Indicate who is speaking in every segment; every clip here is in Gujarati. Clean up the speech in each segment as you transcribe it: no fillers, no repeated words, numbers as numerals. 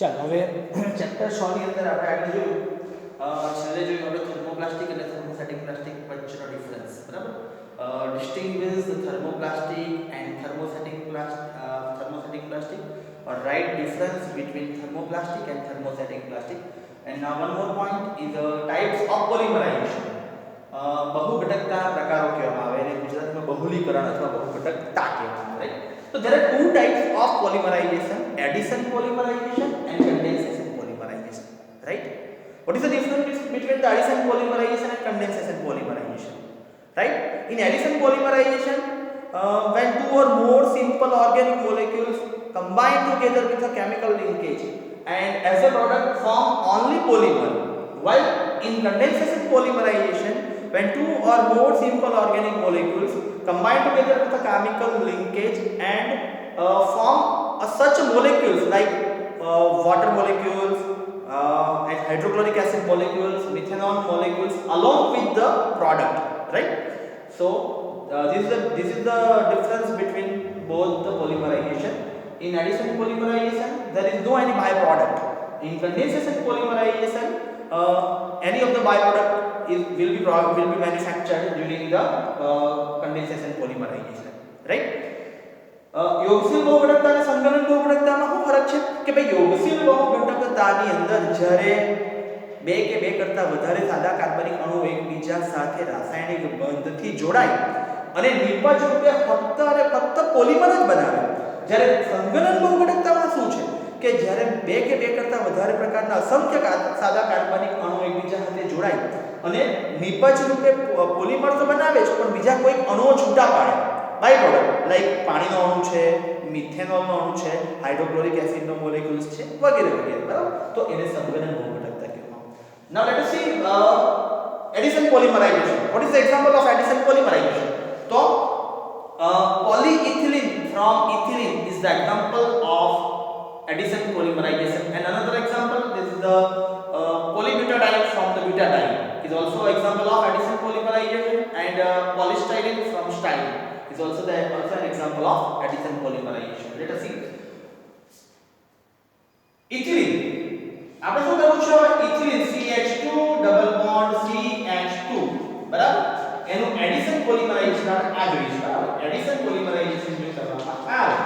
Speaker 1: ચાલો હવે ચેપ્ટર 6 ની અંદર આપણે આગળ જોયું છેલ્લે જોયું આપણે થર્મોપ્લાસ્ટિક અને થર્મોસ્ટેટિક પ્લાસ્ટિક વચ્ચેનો ડિફરન્સ બરાબર distinguish the thermoplastic and thermostatic plastic or write difference between thermoplastic and thermostatic plastic. And now one more point is the types of polymerization. બહુઘટકતા પ્રકારો કહેવામાં આવે અને ગુજરાતીમાં બહુલીકરણ અથવા બહુઘટકતા કહેવામાં આવે right. So there are two types of polymerization: addition polymerization and condensation polymerization, right? What is the difference between the addition polymerization and condensation polymerization, right? In addition polymerization, when two or more simple organic molecules combine together with a chemical linkage and as a product form only polymer, while in condensation polymerization, when two or more simple organic molecules combine together with a chemical linkage and form such molecules like water molecules and hydrochloric acid molecules, methanol molecules along with the product, right? So this is the difference between both the polymerization. In addition polymerization, there is no any byproduct. In condensation polymerization, any of the byproduct will be manufactured during the condensation polymerization, right? યોગશીલ બહુઘટકતા અને સંકલન બહુઘટકતામાં શું ફરક છે કે ભાઈ યોગશીલ બહુઘટકતાની અંદર જ્યારે બે કે બે કરતા વધારે સાદા કાર્બનિક અણુ એકબીજા સાથે રાસાયણિક બંધથી જોડાય અને નિપજ રૂપે ફક્ત અને ફક્ત પોલિમર જ બનાવે, જ્યારે સંકલન બહુઘટકતામાં શું છે કે જ્યારે બે કે બે કરતા વધારે પ્રકારના અસંખ્ય સાદા કાર્બનિક અણુ એકબીજા સાથે જોડાય અને નિપજ રૂપે પોલિમર તો બનાવે છે પણ બીજા કોઈ અણુઓ છૂટા પાડે, બાય પ્રોડક્ટ લાઈક પાણીનો અણુ છે, મિથેનોલનો અણુ છે, હાઇડ્રોક્લોરિક એસિડનો મોલેક્યુલ્સ છે વગેરે વગેરે, બરાબર? તો એને સંકલન બહુઘટકતા કહેવામાં. Now let us see addition polymerization. What is the example of addition polymerization? So polyethylene from ethylene is the example of addition polymerization, and another example is the polybutadiene from the butadiene is also example of addition polymerization, and polystyrene from styrene is also an example of addition polymerization. Let us see ethylene. આપણે શું કરવું છે હવે ethylene CH2 double bond CH2 બરાબર, એનું એડિશન પોલિમરાઇઝેશન આપણે આ જોઈશું, બરાબર? એડિશન પોલિમરાઇઝેશન જો કરવામાં આવે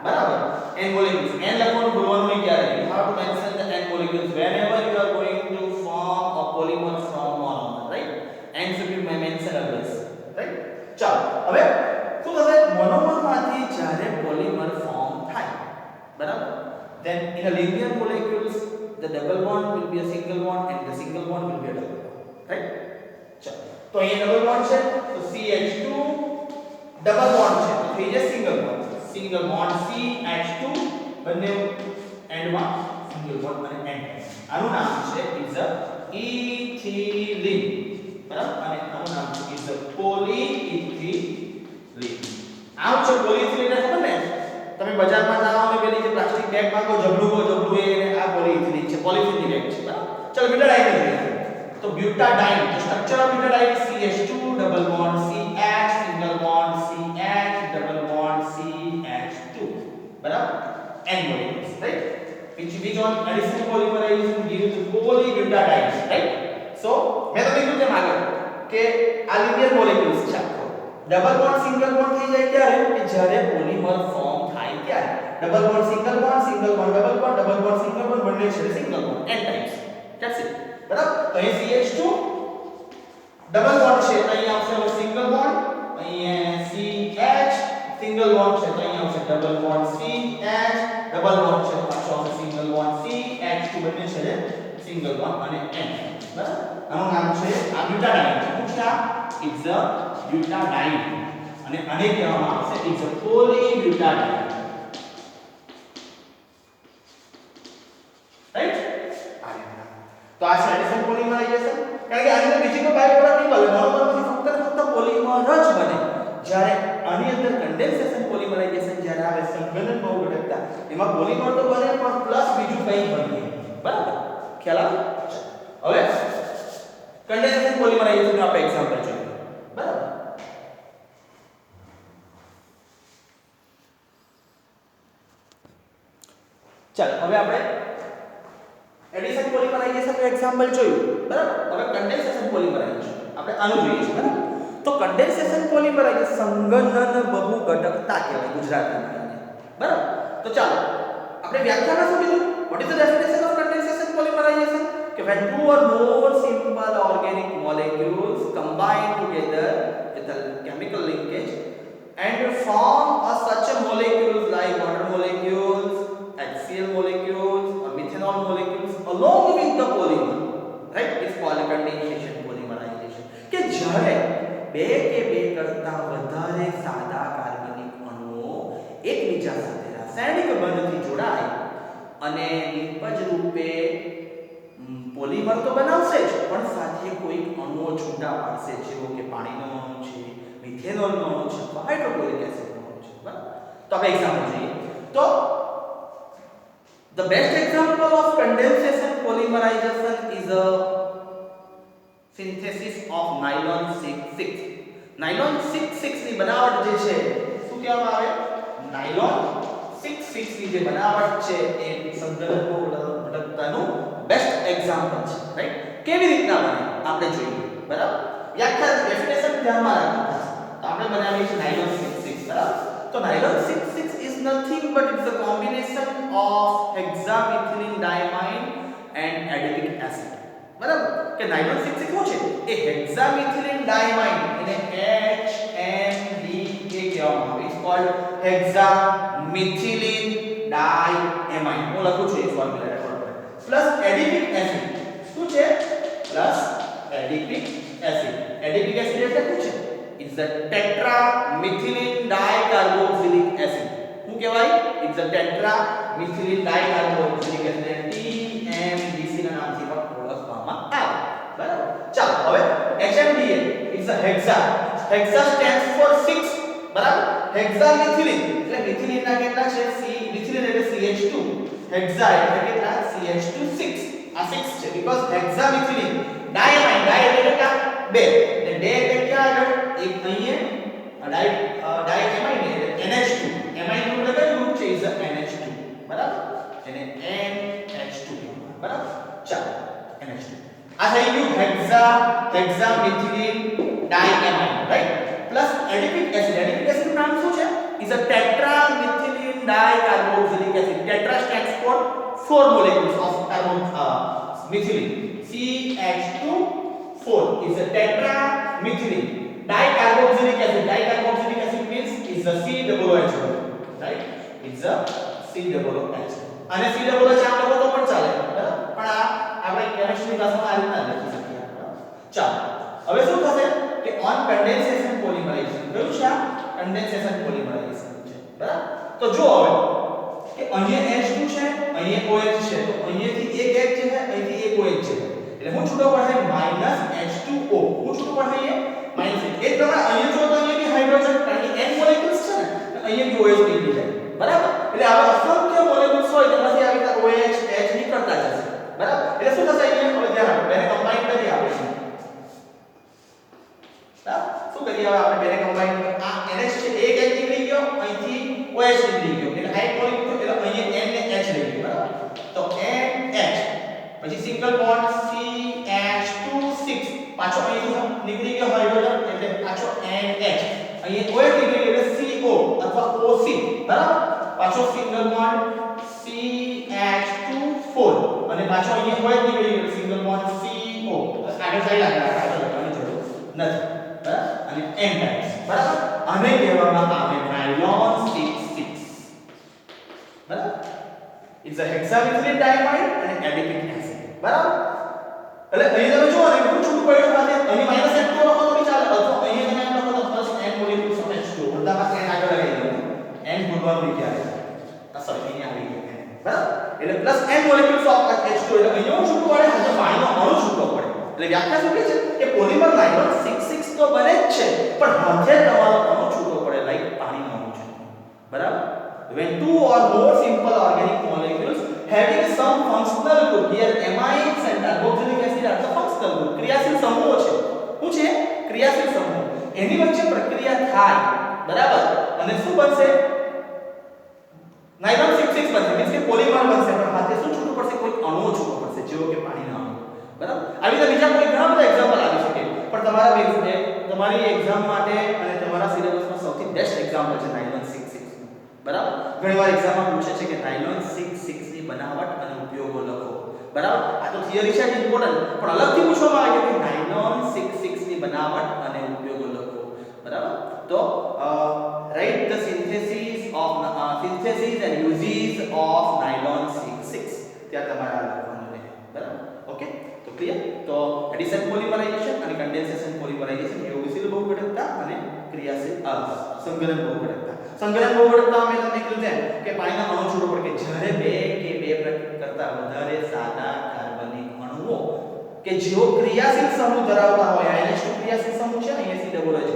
Speaker 1: બરાબર, n molecules n લખવાનું ભૂલવાનું નહીં ક્યારે. You have to mention the n molecules whenever you are going to form a polymer from monomer, right? n should be mentioned always, right? ચાલો હવે શું થશે, મોનોમરમાંથી જ્યારે પોલિમર ફોર્મ થાય બરાબર, then in a linear molecules the double bond will be a single bond and the single bond will be a double bond, right? ચાલો તો અહીંયા ડબલ બોન્ડ છે તો CH2 ડબલ બોન્ડ છે તો થઈ જાય સિંગલ બોન્ડ CH2 બંને એન્ડમાં સિંગલ બોન્ડ અને એન્ડ, આનું નામ છે ઇઝ અ ઇથિલિન, બરાબર? અને આનું નામ છે ઇઝ અ પોલીઇથિલિન. આમ છે પોલીઇથિલિન ને ખબર ને, તમે બજારમાં જાઓ અને પેલી જે પ્લાસ્ટિક બેગ માંગો જબલું એને આ પોલીઇથિલિન છે, પોલિથીનની બેગ છે, બરાબર? ચલો બ્યુટાડાઇન જોઈએ તો butadiene the structure of butadiene CH2 double bond CH single bond CH double bond CH2, બરાબર? n molecules, right? which on addition polymerization gives polybutadiene, right? so મેં તમને કીધું તેમ આગળ કે આ linear molecules છે, ડબલ બોન્ડ સિંગલ બોન્ડ થઈ જાય ત્યારે કે જ્યારે પોલિમર ફોર્મ થાય ત્યારે double bond double bond single bond single bond બંને છે single bond n times, that's it, બરાબર? તો અહીં CH2 ડબલ બોન્ડ છે તો અહીં આવશે હવે સિંગલ બોન્ડ, અહીં CH સિંગલ બોન્ડ છે તો અહીં આવશે double bond CH, double bond છે તો પાછો આવશે સિંગલ બોન્ડ CH2 બંને છે સિંગલ બોન્ડ અને n, બરાબર? આનું નામ છે આ બ્યુટાડાઇન. શું છે આ? ઇટ્સ અ બ્યુટાડાઇન અને આને કહેવામાં આવશે ઇટ્સ અ પોલીબ્યુટાડાઇન, રાઈટ? તો આ છે એડિશન પોલિમરાઇઝેશન. કારણ કે આની અંદર બીજી કોઈ બાય પ્રોડક્ટ નહીં બને, મોનોમરમાંથી ફક્ત ને ફક્ત પોલિમર જ બને. જ્યારે આની અંદર કન્ડેન્સેશન પોલિમરાઇઝેશન જ્યારે આવે સંઘનન બહુઘટકતા, એમાં પોલિમર તો બને પણ પ્લસ બીજું કંઈ બને, બરાબર? ખ્યાલ આવે? હવે કન્ડેન્સેશન પોલિમરાઇઝેશન નું આપણે એક્ઝામ્પલ જોઈએ, બરાબર? ચાલો હવે આપણે એડિશન પોલિમરાઇઝેશન નું એક્ઝામ્પલ જોયું બરાબર. હવે કન્ડેન્સેશન પોલિમરાઇઝેશન આપણે આનું જોઈએ છે બરાબર. તો કન્ડેન્સેશન પોલિમરાઇઝેશન સંઘનન બહુ ઘટકતા કહેવાય ગુજરાતીમાં બરાબર. તો ચાલો આપણે વ્યાખ્યામાં શું કીધું? What is the definition of condensation polymerization? કે when two or more simple organic molecules combine together with a chemical linkage and form such molecules like water molecules, HCl molecules or methanol molecules along with the polymer, right? It's called condensation polymerization. કે જ્યારે બે કે બે કરતા વધારે સાદા કાર્બનિક અણુઓ એકબીજા સાથે રાસાયણિક બંધથી જોડાય અને નિપજ રૂપે પોલિમર તો બનાવશે જ પણ સાથે કોઈ અણુઓ છૂટા પાડશે, જેવો કે પાણીનો અણુ છે, મિથેનોલનો અણુ છે, હાઇડ્રોક્લોરિક એસિડનો અણુ છે બરાબર. તો આપણે એક્ઝામ્પલ જોઈએ. તો the best example of condensation polymerization is a synthesis of nylon 6,6. nylon 6,6 ની બનાવટ જે છે શું કહેવામાં આવે? nylon 6,6 ની જે બનાવટ છે એ સંઘનકો ઘટકતાનું બેસ્ટ એક્ઝામ્પલ છે, રાઈટ? કેવી રીતના બને આપણે જોઈએ બરાબર. વ્યાખ્યા ડેફિનેશન ધ્યાનમાં રાખો. તો આપણે બનાવીએ છીએ nylon 6,6 બરાબર. તો nylon 6,6 is nothing but it's a combination of hexamethylene diamine and adipic acid બરાબર. કે nylon 6,6 શું છે? એ hexamethylene diamine એને HMDA કહેવામાં આવે. It's called hexamethylene diamine. હું લખું છું એ ફોર્મ્યુલા પ્લસ એડિપિક એસિડ. શું છે? Plus adipic acid. Adipic acid એટલે શું છે? It's the tetramethylene dicarboxylic acid. શું કહેવાય? It's the tetramethylene dicarboxylic acid. TMDC ના નામથી પણ ઓળખવામાં આવે. બરાબર. ચાલો હવે HMDA it's a hexa. Hexa stands for 6 બરાબર. hexamethylene એટલે મિથિલિન ના કેટલા છે? C મિથિલિન એટલે CH2. hexa એટલે કેટલા? CH2 6. આ 6 છે because hexamethylene diamine di એટલે કેટલા? 2 એટલે 2 એટલે ક્યાં આગળ? એક અહીંયા diamine એટલે NH2. amine નું એટલે કયું ગ્રુપ છે? is NH2 બરાબર. એને NH2 કહેવાય બરાબર. ચાલો NH2 આ થઈ ગયું hexamethylene diamine, right? Plus adipic acid. Adipic acid નું નામ શું છે? is a tetramethylene dicarboxylic acid. tetra stands for 4 molecules of methylene. CH2 4 is a tetramethylene dicarboxylic acid. Dicarboxylic acid means is a COOH, right? It's a COOH. અને COOH આમ લખો તો પણ ચાલે બરાબર. પણ આ આપણે કેમિસ્ટ્રી ક્લાસમાં આ રીતના લખી શકીએ બરાબર. ચાલો હવે શું થશે કે ઓન કન્ડેન્સેશન પોલિમરાઇઝેશન કયું છે? આ કન્ડેન્સેશન પોલિમરાઇઝેશન છે બરાબર. તો જો હવે કે અહીંયા H2 છે, અહીંયા OH છે, તો અહીંયાથી એક H છે, અહીંથી એક OH છે, એટલે હું છૂટો પડશે -H2O. હું છૂટો પડશે માઈનસ. એ પ્રમાણે અહીંયા જો તો અહીંયા બી હાઇડ્રોજન કારણ કે N મોલેક્યુલ્સ છે ને, અહીંયા બી OH નીકળી જાય બરાબર. એટલે આવા અસંખ્ય મોલેક્યુલ્સ હોય તેમાંથી આવી રીતે OH H નીકળતા જશે બરાબર. એટલે શું થશે અહીંયા? હવે ધ્યાન આપો, બેને કમ્બાઈન કરી આપણે શું કરીએ? હવે આપણે બેને કમ્બાઈન આ NH છે, એક H નીકળી ગયો, અહીંથી OH નીકળી ગયો, એટલે આ એક મોલેક્યુલ એટલે અહીંયા N ને H લઈ ગયો બરાબર. તો NH પછી સિંગલ બોન્ડ CH2 6 પાછો અહીંથી નીકળી ગયો હાઇડ્રોજન એટલે પાછો NH, અહીંયા OH નીકળી ગયો એટલે CO અથવા OC બરાબર. પાછો સિંગલ બોન્ડ CH2 4 અને પાછો અહીંયા OH નીકળી ગયો સિંગલ બોન્ડ CO. આગળ સાઈડ આગળ લખવાની જરૂર નથી બરાબર. અને N ટાઈપ્સ બરાબર. આને કહેવામાં આવે nylon 6,6 બરાબર. It's a hexamethylene diamine અને adipic acid બરાબર. એટલે અહીં તમે જુઓ ને હું છૂટું પડ્યું સાથે અહીં -N2 લખો તો બી ચાલે, અથવા અહીં તમે એમ લખો તો plus N molecules of H2 બધામાં N આગળ લગાવી દો. N ભૂલવાનું નહીં ક્યારે. સોરી અહીં આવી ગયો N બરાબર. એટલે plus N molecules of H2 એટલે અહીં હું છૂટું પડે અને પાણીનો અણુ છૂટો પડે. એટલે વ્યાખ્યા શું કહે છે કે પોલિમર nylon 6,6 તો બને જ છે પણ હાથે તમારો અણુ છૂટો પડે લાઈક પાણીનો અણુ છે બરાબર. when two or more simple organic molecules having some functional group, here amines and carboxylic acid are the functional group. ક્રિયાશીલ સમૂહો છે. શું છે? ક્રિયાશીલ સમૂહ. એની વચ્ચે પ્રક્રિયા થાય બરાબર અને શું બનશે? nylon 6,6 બનશે, મીન્સ કે પોલિમર બનશે. પણ હાથે શું છૂટું પડશે? કોઈ અણુ છૂટો પડશે, તમારી એક્ઝામ માટે અને તમારા સિલેબસમાં સૌથી બેસ્ટ એક્ઝામ્પલ છે નાયલોન 66 બરાબર. ઘણીવાર એક્ઝામમાં પૂછે છે કે નાયલોન 66 ની બનાવટ અને ઉપયોગો લખો. બરાબર. આ તો થિયરી છે ઇમ્પોર્ટન્ટ, પણ અલગથી પૂછવામાં આવે કે નાયલોન 66 ની બનાવટ અને ઉપયોગો લખો. બરાબર. તો write the synthesis and uses of nylon 66 ત્યાં તમારે આ લખવાનું રહે. બરાબર. ઓકે, તો ક્લિયર. તો એડિશન પોલિમરાઇઝેશન અને કન્ડેન્સેશન પોલિમરાઇઝેશન યોગશીલ બહુઘટકતા અને ક્રિયાશીલ સંકલન બહુઘટકતા. સંકલન બહુઘટકતા મેં તમને કીધું છે કે પાણીના અણુ છૂટો પડે કે જ્યારે બે કે બે કરતા વધારે સાદા કાર્બનિક અણુઓ કે જેઓ ક્રિયાશીલ સમૂહ ધરાવતા હોય, NH2 ક્રિયાશીલ સમૂહ છે, અહીંયા COOH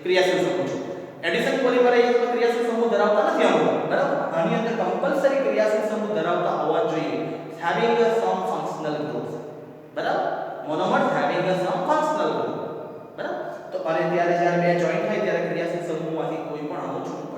Speaker 1: ક્રિયાશીલ સમૂહ છે. એડિશન પોલિમરાઇઝેશનમાં ક્રિયાશીલ સમૂહ ધરાવતા નથી અણુઓ. બરાબર. આની અંદર કમ્પલસરી ક્રિયાશીલ સમૂહ ધરાવતા હોવા જોઈએ, having some functional groups. બરાબર. Monomers having some functional group. બરાબર. તો અને ત્યારે જ્યારે બે જોઈન્ટ થાય ત્યારે ક્રિયાશીલ સમૂહમાંથી કોઈ પણ અણુ છૂટો